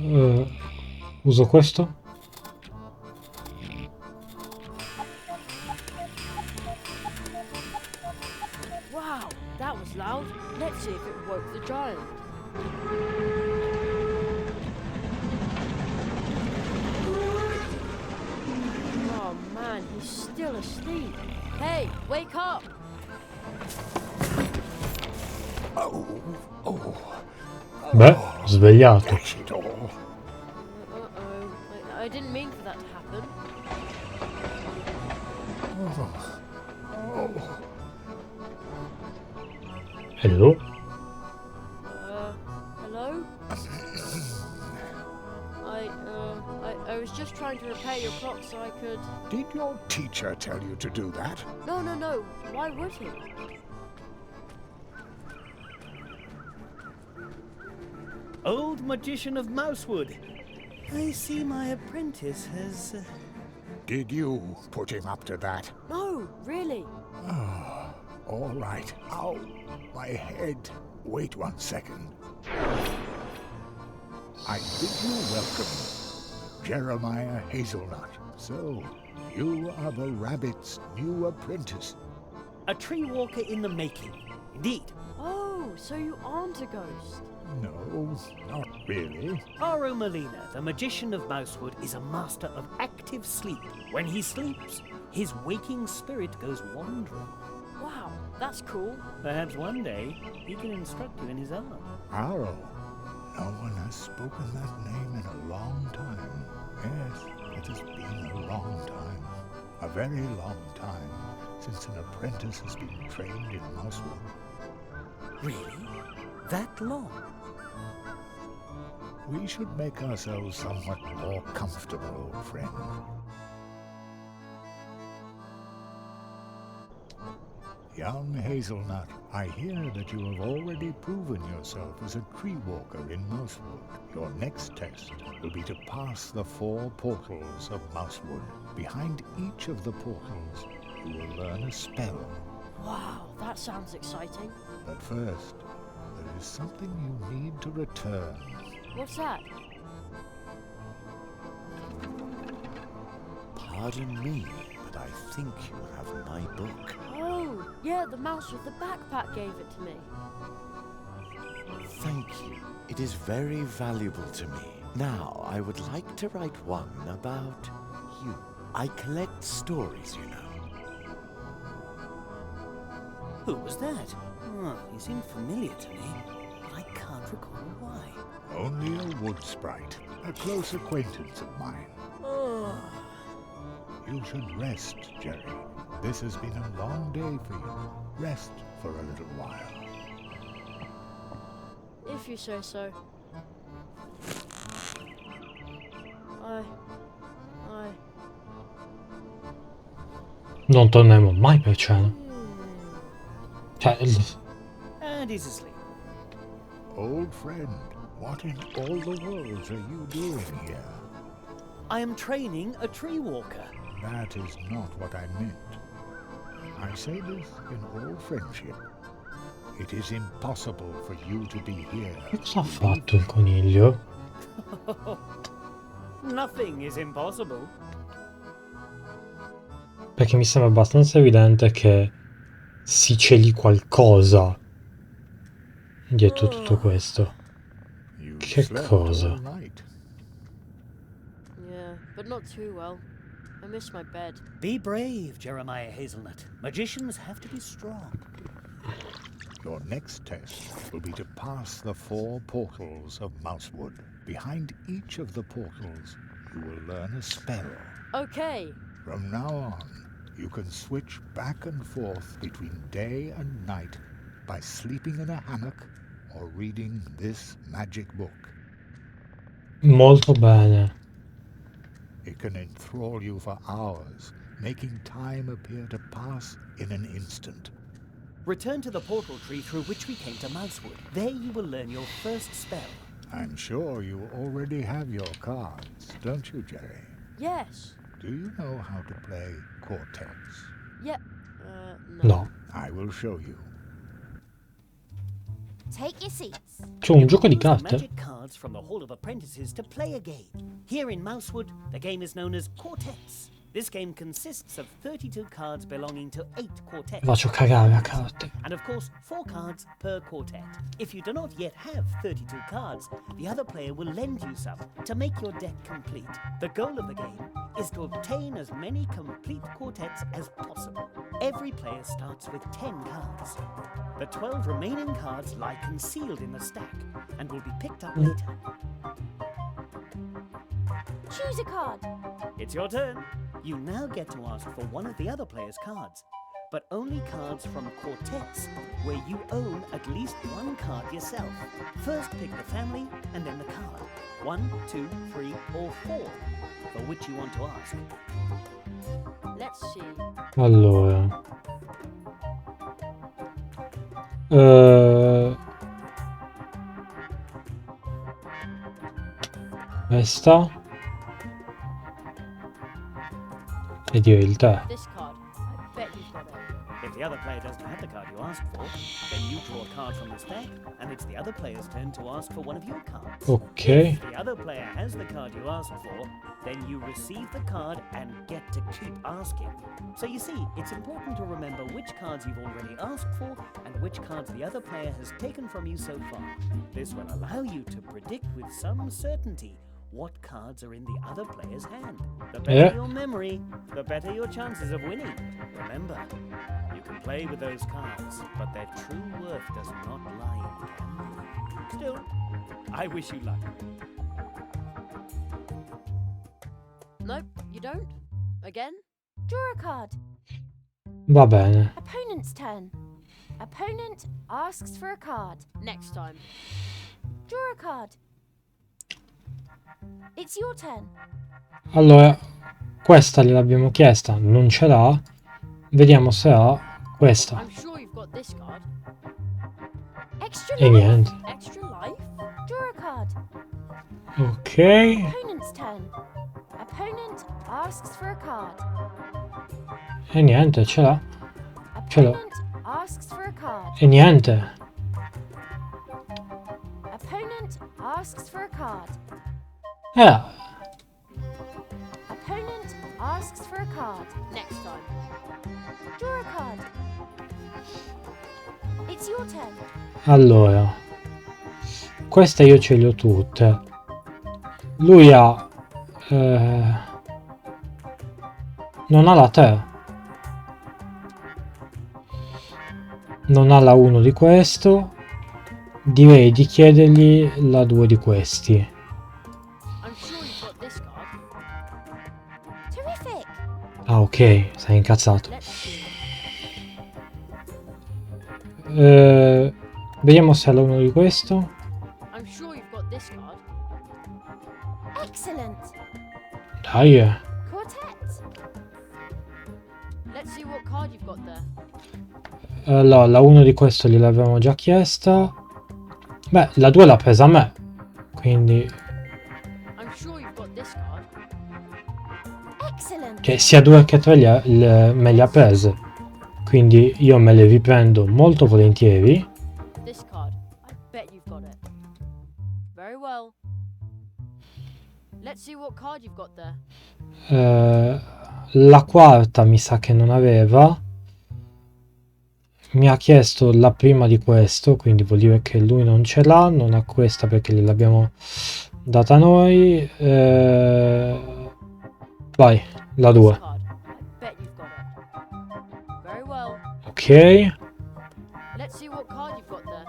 Speaker 2: do it.
Speaker 1: Uso questo?
Speaker 2: Wow, that was loud. Let's see if it woke the giant. Oh man, he's still asleep. Hey, wake up!
Speaker 1: Beh, svegliato.
Speaker 3: Dash it all.
Speaker 2: Uh-oh. I didn't mean for that to happen.
Speaker 1: Hello?
Speaker 2: Hello? I was just trying trying to repair your clock so I could...
Speaker 8: Did your teacher tell you to do that?
Speaker 2: No, no, no. Why would he?
Speaker 6: Old magician of Mousewood. I see my apprentice has...
Speaker 8: Did you put him up to that?
Speaker 2: No, really.
Speaker 8: Oh, all right. Ow, my head. Wait 1 second. I bid you welcome, Jeremiah Hazelnut. So, you are the rabbit's new apprentice.
Speaker 6: A tree walker in the making. Indeed.
Speaker 2: Oh, so you aren't a ghost.
Speaker 8: No, not really.
Speaker 6: Aro Molina, the magician of Mousewood, is a master of active sleep. When he sleeps, his waking spirit goes wandering.
Speaker 2: Wow, that's cool.
Speaker 6: Perhaps one day he can instruct you in his art.
Speaker 8: Aro. No one has spoken that name in a long time. Yes, it has been a long time. A very long time since an apprentice has been trained in Mousewood.
Speaker 6: Really? That long?
Speaker 8: We should make ourselves somewhat more comfortable, old friend. Young Hazelnut, I hear that you have already proven yourself as a tree walker in Mousewood. Your next test will be to pass the 4 portals of Mousewood. Behind each of the portals, you will learn a spell.
Speaker 2: Wow, that sounds exciting.
Speaker 8: But first, there is something you need to return.
Speaker 2: What's that?
Speaker 9: Pardon me, but I think you have my book.
Speaker 2: Oh, yeah, the mouse with the backpack gave it to me.
Speaker 9: Thank you. It is very valuable to me. Now, I would like to write one about you. I collect stories, you know.
Speaker 6: Who was that? Oh, he seemed familiar to me, but I can't recall why.
Speaker 8: Only a wood sprite, a close acquaintance of mine. You should rest, Jerry. This has been a long day for you. Rest for a little while.
Speaker 2: If you say so. I...
Speaker 1: Non torneremo mai per cena. Cioè,
Speaker 6: And he's asleep.
Speaker 8: Old friend, what in all the world are you doing here?
Speaker 6: I am training a tree walker.
Speaker 8: That is not what I meant. I say this in all friendship. It is impossible for you to be here.
Speaker 1: cosa ha fatto il coniglio?
Speaker 6: Nothing is impossible.
Speaker 1: Perché mi sembra abbastanza evidente che si celi qualcosa dietro tutto questo.
Speaker 8: You
Speaker 1: Che
Speaker 8: slept
Speaker 1: cosa?
Speaker 8: all night.
Speaker 2: Yeah, but not too well. I miss my bed.
Speaker 6: Be brave, Jeremiah Hazelnut. Magicians have to be strong.
Speaker 8: Your next test will be to pass the 4 portals of Mousewood. Behind each of the portals, you will learn a spell.
Speaker 2: Okay.
Speaker 8: From now on, you can switch back and forth between day and night by sleeping in a hammock or reading this magic book.
Speaker 1: Molto bene.
Speaker 8: It can enthrall you for hours, making time appear to pass in an instant.
Speaker 6: Return to the portal tree through which we came to Mousewood. There you will learn your first spell.
Speaker 8: I'm sure you already have your cards, don't you, Jerry?
Speaker 2: Yes.
Speaker 8: Do you know how to play quartets?
Speaker 2: Yep. No.
Speaker 1: No.
Speaker 8: I will show you.
Speaker 4: Take your seats.
Speaker 1: C'è un gioco di
Speaker 6: Use the
Speaker 1: carte?
Speaker 6: magic cards from the Hall of Apprentices to play a game. Here in Mousewood, the game is known as Quartets. This game consists of 32 cards belonging to 8 quartets.
Speaker 1: Faccio cagare a carte.
Speaker 6: And of course, 4 cards per quartet. If you do not yet have 32 cards, the other player will lend you some to make your deck complete. The goal of the game is to obtain as many complete quartets as possible. Every player starts with 10 cards. The 12 remaining cards lie concealed in the stack and will be picked up later.
Speaker 4: Choose a card.
Speaker 6: It's your turn. You now get to ask for one of the other player's cards, but only cards from quartets where you own at least 1 card yourself. First pick the family and then the card. 1, 2, 3, or 4. for which you want to ask.
Speaker 2: Let's see.
Speaker 1: Allora. Questa. E direi il tè.
Speaker 2: This card. I bet you've got it.
Speaker 6: If the other player doesn't have the card you asked for, then you draw a card from this deck, and it's the other player's turn to ask for one of your cards.
Speaker 1: Ok.
Speaker 6: If the other player has the card you asked for, then you receive the card and get to keep asking. So you see, it's important to remember which cards you've already asked for and which cards the other player has taken from you so far. This will allow you to predict with some certainty what cards are in the other player's hand. The better your memory, the better your chances of winning. Remember, you can play with those cards, but their true worth does not lie in gambling. Still, I wish you luck.
Speaker 2: Nope, you don't. Again?
Speaker 4: Draw a card.
Speaker 1: Va bene.
Speaker 4: Opponent's turn. Opponent asks for a card.
Speaker 2: Next time.
Speaker 4: Draw a card. It's your turn.
Speaker 1: Allora, questa gliel'abbiamo chiesta, non ce l'ha. Vediamo se ha questa.
Speaker 2: I'm sure you've got this card.
Speaker 4: Extra
Speaker 1: E
Speaker 4: life.
Speaker 1: niente.
Speaker 2: Extra life?
Speaker 4: Draw a card.
Speaker 1: Ok.
Speaker 4: Opponent's turn. Opponent asks for a card.
Speaker 1: E niente, ce l'ha. Ce l'ho.
Speaker 4: Opponent asks for a card.
Speaker 1: E niente.
Speaker 4: Opponent asks for a card. Opponent asks for a card.
Speaker 2: Next time.
Speaker 4: Draw a card. It's your turn.
Speaker 1: Allora, queste io ce le ho tutte. Lui ha... non ha la 3. Non ha la 1 di questo. Direi di chiedergli la 2 di questi.
Speaker 2: I'm sure you've got this card.
Speaker 4: Terrific.
Speaker 1: Ah, ok, sei incazzato.
Speaker 2: Let's see.
Speaker 1: Vediamo se ha la 1 di questo.
Speaker 2: I'm sure you've got this card.
Speaker 4: Excellent.
Speaker 1: Dai.
Speaker 4: Quartet.
Speaker 2: Let's see what card you've got there.
Speaker 1: Allora, la 1 di questo gliel'avevamo già chiesta. Beh, la 2 l'ha presa a me. Quindi...
Speaker 2: I'm sure you've got this card.
Speaker 4: Excellent.
Speaker 1: Che sia 2 che 3 me le ha prese. Quindi io me le riprendo molto volentieri.
Speaker 2: This card. I bet you've got it. Very well. Let's see what card you've got there.
Speaker 1: La quarta mi sa che non aveva. Mi ha chiesto la prima di questo, quindi vuol dire che lui non ce l'ha, non ha questa perché gliel'abbiamo data noi. Vai, la 2.
Speaker 2: This card. I bet you've got it. Very well.
Speaker 1: Ok,
Speaker 2: Let's see what card you've got there.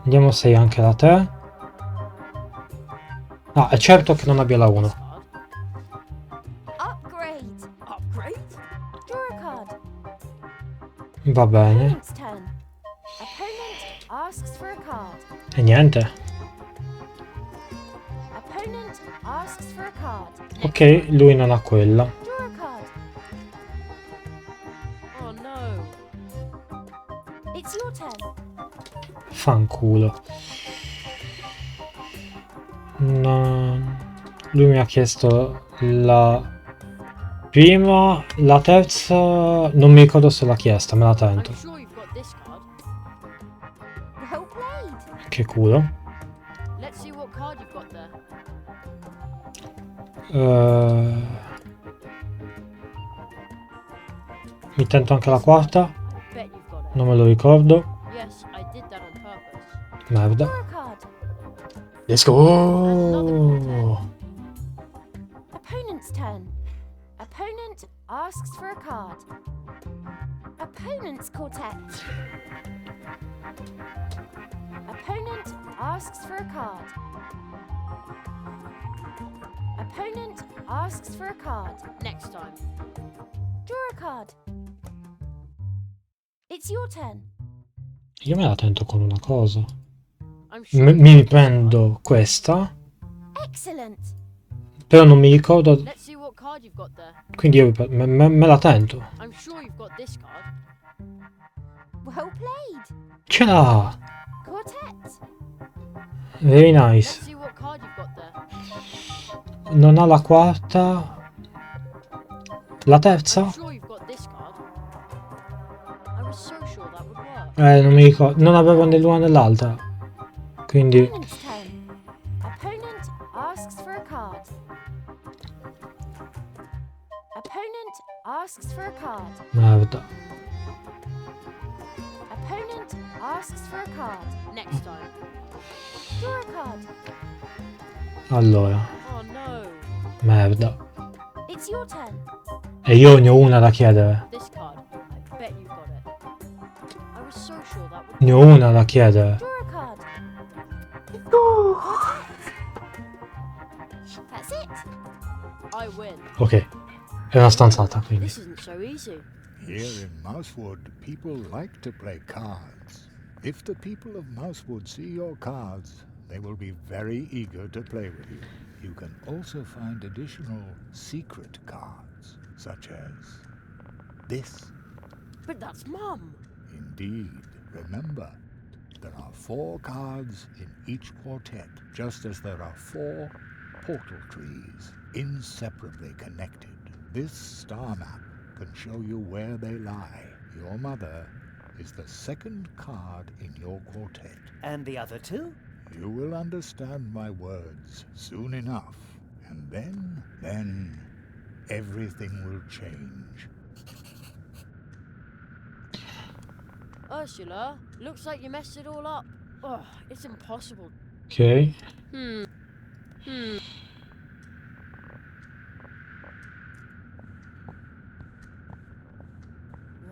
Speaker 1: andiamo se hai anche la 3. Ah, è certo che non abbia la 1.
Speaker 2: This card.
Speaker 4: Upgrade.
Speaker 2: Upgrade?
Speaker 4: Draw a card.
Speaker 1: Va bene.
Speaker 4: Opponent's turn. Opponent asks for a card.
Speaker 1: E niente.
Speaker 4: Opponent asks for a card.
Speaker 1: Ok, lui non ha quella.
Speaker 4: Draw a card.
Speaker 2: Oh no.
Speaker 4: It's your turn.
Speaker 1: Fanculo. No. Lui mi ha chiesto la prima, la terza, non mi ricordo se l'ha chiesta, me la tento.
Speaker 2: I'm sure you've got this card.
Speaker 4: Well played.
Speaker 1: Che culo.
Speaker 2: Let's see what card you've got there.
Speaker 1: Mi tento anche la quarta,
Speaker 2: I bet you've got it.
Speaker 1: non me lo ricordo.
Speaker 2: Yes, I did that on purpose.
Speaker 1: Merda.
Speaker 4: Draw a card.
Speaker 1: Let's go!
Speaker 4: Opponent's turn. Opponent asks for a card. Opponent's quartet. Opponent asks for a card. Opponent asks for a card.
Speaker 2: Next time.
Speaker 4: Draw a card. It's your turn.
Speaker 1: Io me la tento con una cosa.
Speaker 2: I'm sure
Speaker 1: Mi riprendo questa,
Speaker 4: Excellent.
Speaker 1: Però non mi ricordo,
Speaker 2: Let's see what card you've got there.
Speaker 1: quindi io me la tento.
Speaker 2: I'm sure you've got this card.
Speaker 4: Well played.
Speaker 1: Ce l'ha!
Speaker 4: Quartet.
Speaker 1: Very
Speaker 2: Let's
Speaker 1: nice.
Speaker 2: see what card you've got there.
Speaker 1: Non ha la quarta. La terza?
Speaker 2: I'm sure you've got this card. I was so sure that would work.
Speaker 1: Non mi ricordo. Non avevo né l'una né l'altra. Quindi...
Speaker 4: Opponent's turn. Opponent asks for a card. Opponent asks for a card.
Speaker 1: Merda.
Speaker 4: Opponent asks for a card.
Speaker 2: Next time.
Speaker 4: Draw a card.
Speaker 1: Allora.
Speaker 2: Oh no.
Speaker 1: Merda.
Speaker 4: It's your turn.
Speaker 1: E io ne ho una da chiedere.
Speaker 2: This card. I bet you got it. I was so sure that would
Speaker 1: Ne ho una da chiedere.
Speaker 4: Draw a card. Quartet. That's it.
Speaker 2: I win.
Speaker 1: Ok. È una stanzata, quindi.
Speaker 2: This isn't so easy.
Speaker 8: Here in Mousewood, people like to play cards. If the people of Mousewood see your cards, they will be very eager to play with you. You can also find additional secret cards, such as this.
Speaker 2: But that's Mum.
Speaker 8: Indeed, remember, there are 4 cards in each quartet, just as there are 4 portal trees, inseparably connected. This star map can show you where they lie. Your mother is the second card in your quartet.
Speaker 6: And the other two?
Speaker 8: You will understand my words soon enough, and then everything will change.
Speaker 2: Ursula, looks like you messed it all up. Oh, it's impossible.
Speaker 1: Ok.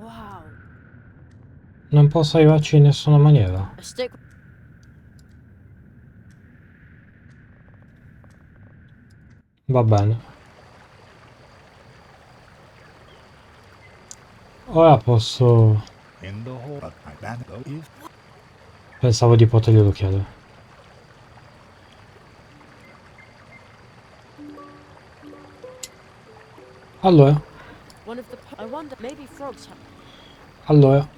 Speaker 2: Wow.
Speaker 1: Non posso arrivarci in nessuna maniera.
Speaker 2: A stick.
Speaker 1: Va bene. Ora posso...
Speaker 8: In the hall, but my banner is
Speaker 1: Pensavo di poterglielo chiedere. Allora,
Speaker 2: One of the. I wonder. Maybe frogs have.
Speaker 1: allora,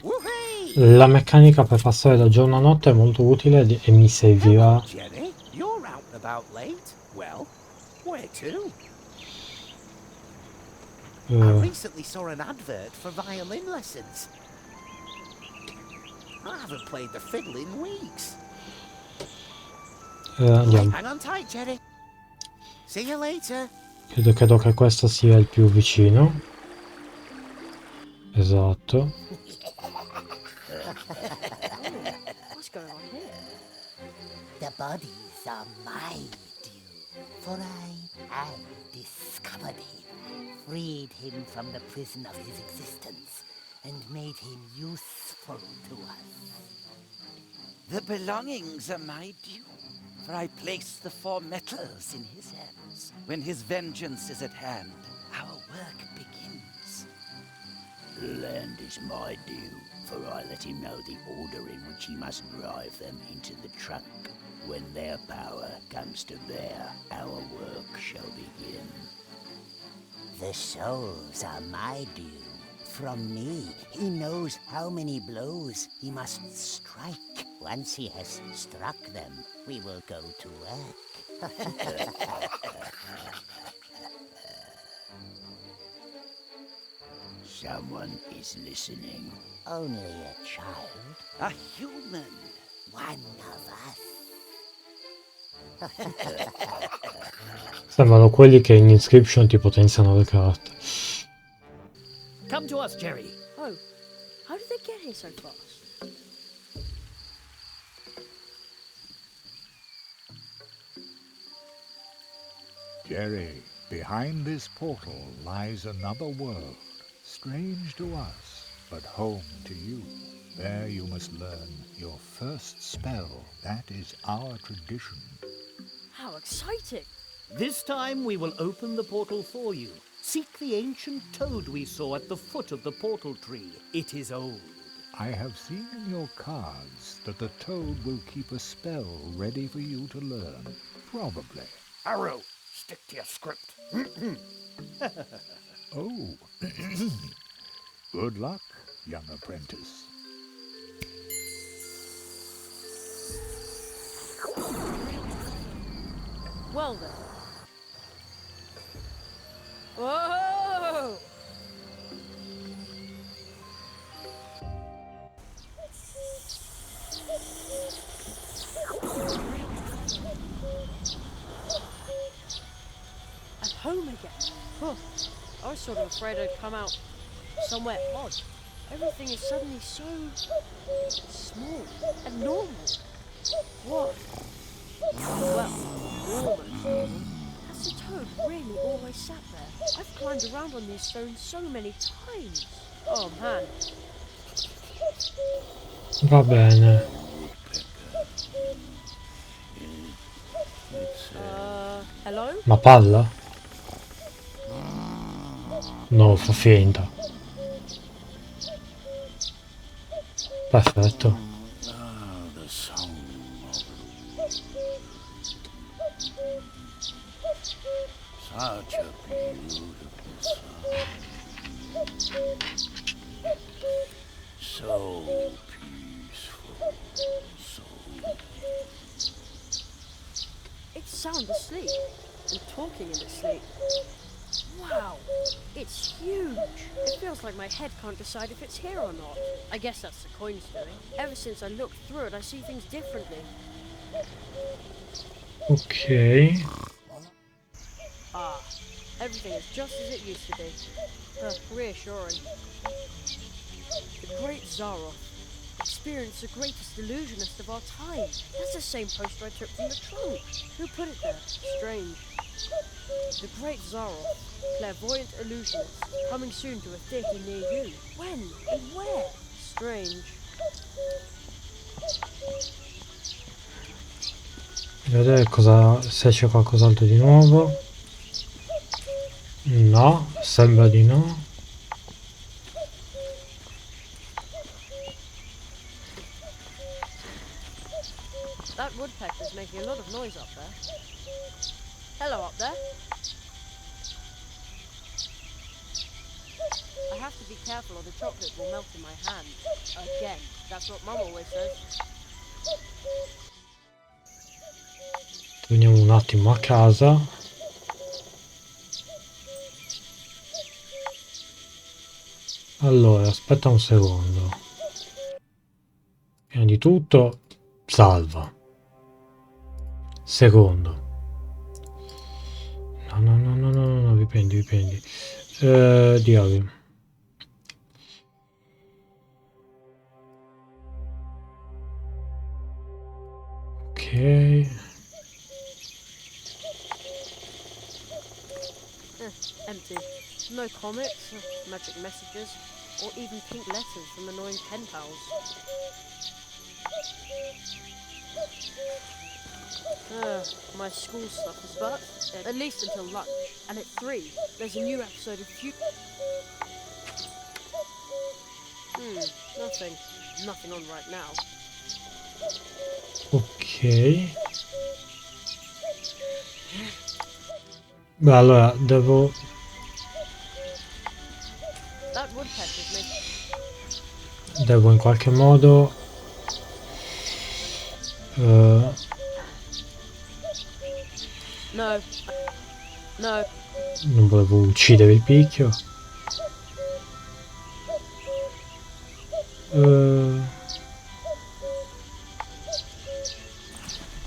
Speaker 5: Woohoo!
Speaker 1: la meccanica per passare da giorno a notte è molto utile e mi servirà.
Speaker 5: Jenny, you're out and about late. Well, where to? I recently saw an advert for violin lessons. I haven't played the fiddle in weeks.
Speaker 1: Andiamo.
Speaker 5: Hang on tight, Jenny. See you later.
Speaker 1: Credo che questo sia il più vicino. Esatto.
Speaker 2: What's going on here?
Speaker 7: The bodies are my due, for I have discovered him, freed him from the prison of his existence, and made him useful to us.
Speaker 10: The belongings are my due, for I place the 4 metals in his hands. When his vengeance is at hand, our work begins.
Speaker 11: The land is my due, for I let him know the order in which he must drive them into the trunk. When their power comes to bear, our work shall begin.
Speaker 7: The souls are my due. From me, he knows how many blows he must strike. Once he has struck them, we will go to work.
Speaker 11: Someone is listening.
Speaker 7: Only a child,
Speaker 10: A human.
Speaker 7: one of us.
Speaker 1: Sembrano quelli che in Inscription ti potenziano le carte.
Speaker 6: Come to us, Jerry.
Speaker 2: Oh, how did they get here so fast?
Speaker 8: Jerry. Behind this portal lies another world, strange to us, but home to you. There you must learn your first spell. That is our tradition.
Speaker 2: How exciting!
Speaker 6: This time we will open the portal for you. Seek the ancient toad we saw at the foot of the portal tree. It is old,
Speaker 8: I have seen in your cards that the toad will keep a spell ready for you to learn. Probably.
Speaker 3: Arrow, stick to your script.
Speaker 8: Oh. Good luck, young apprentice.
Speaker 2: Well then. Whoa! At home again. Huh. I was sort of afraid I'd come out somewhere odd. Everything is suddenly so small and normal. What? Well, almost normal. Has the toad really always sat there? I've climbed around on these stones so many times. Oh man.
Speaker 1: Va bene.
Speaker 2: Hello?
Speaker 1: Ma palla? No, fa finta. Perfetto.
Speaker 11: The song of such a beautiful song. So peaceful. So
Speaker 2: It's sound asleep and talking in its sleep. Wow, it's huge. It feels like my head can't decide if it's here or not. I guess that's the coin's doing. Ever since I looked through it, I see things differently.
Speaker 1: Ok.
Speaker 2: Ah, everything is just as it used to be. Reassuring. The great Zaroff experienced the greatest illusionist of our time. That's the same poster I took from the trunk. Who put it there? Strange. The great Zaroff, clairvoyant illusionist, coming soon to a theatre near you. When and where? Strange.
Speaker 1: Vedere cosa, se c'è qualcos'altro di nuovo. No, sembra di no.
Speaker 2: That woodpecker's making a lot of noise up there. Hello up there. I have to be careful or the chocolate will melt in my hand. Again, that's what Mum always says.
Speaker 1: Torniamo un attimo a casa. Allora, aspetta un secondo. Prima di tutto, salva. Secondo. No, riprendi. Diario. Ok.
Speaker 2: Empty. No comics, magic messages, or even pink letters from annoying pen pals. My school stuff is but, at least until lunch. And at 3, there's a new episode of nothing. Nothing on right now.
Speaker 1: Ok. Beh, allora, devo...
Speaker 2: That woodpecker's making...
Speaker 1: Devo in qualche modo...
Speaker 2: No. No.
Speaker 1: Non volevo uccidere il picchio.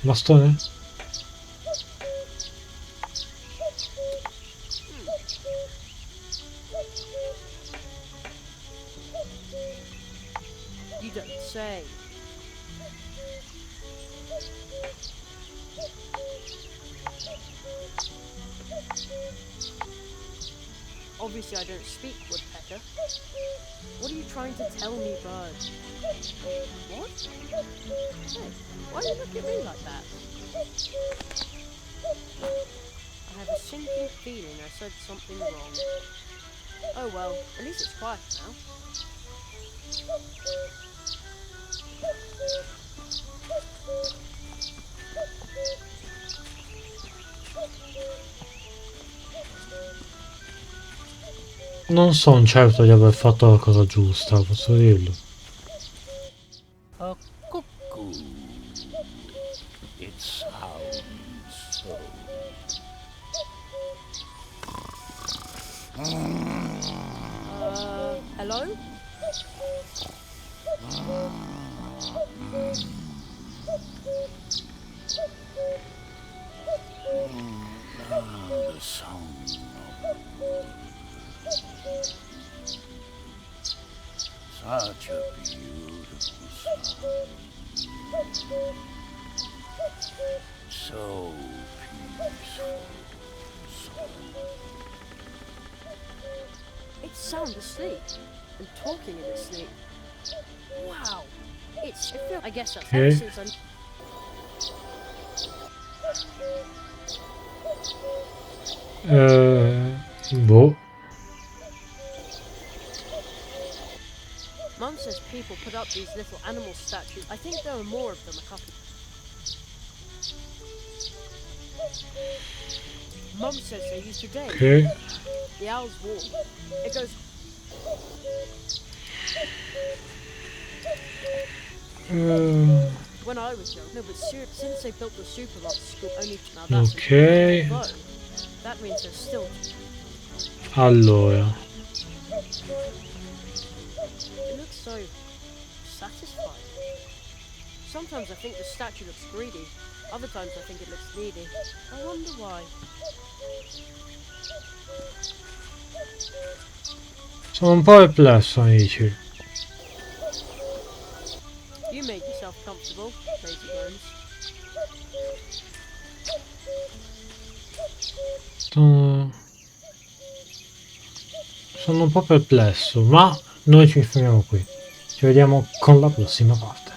Speaker 1: Bastone?
Speaker 2: You don't say. Obviously I don't speak, woodpecker. What are you trying to tell me, bird? What? Hey, why do you look at me like that? I have a sinking feeling I said something wrong. Oh well, at least it's quiet now.
Speaker 1: Non sono certo di aver fatto la cosa giusta, posso dirlo.
Speaker 11: A cuckoo. It sounds so.
Speaker 2: Hello?
Speaker 11: The song of such a beautiful sound. So peaceful. So
Speaker 2: It's sound asleep and talking in its sleep. Wow. It feels. I guess that's ever
Speaker 1: Okay.
Speaker 2: since I'm.
Speaker 1: Boh.
Speaker 2: Mum says people put up these little animal statues. I think there are more of them. A couple. Mum says they used today.
Speaker 1: Ok.
Speaker 2: The owl's wall. It goes. When I was young, no, but since they built the supermarket school, only now that's
Speaker 1: Ok.
Speaker 2: although that means there's still.
Speaker 1: Allora.
Speaker 2: It looks so satisfying. Sometimes I think the statue looks greedy. Other times I think it looks needy. I wonder why.
Speaker 1: Sono un po' perplesso, amici.
Speaker 2: You made yourself comfortable, Lazy Bones.
Speaker 1: Sono un po' perplesso, ma noi ci fermiamo qui. Ci vediamo con la prossima parte.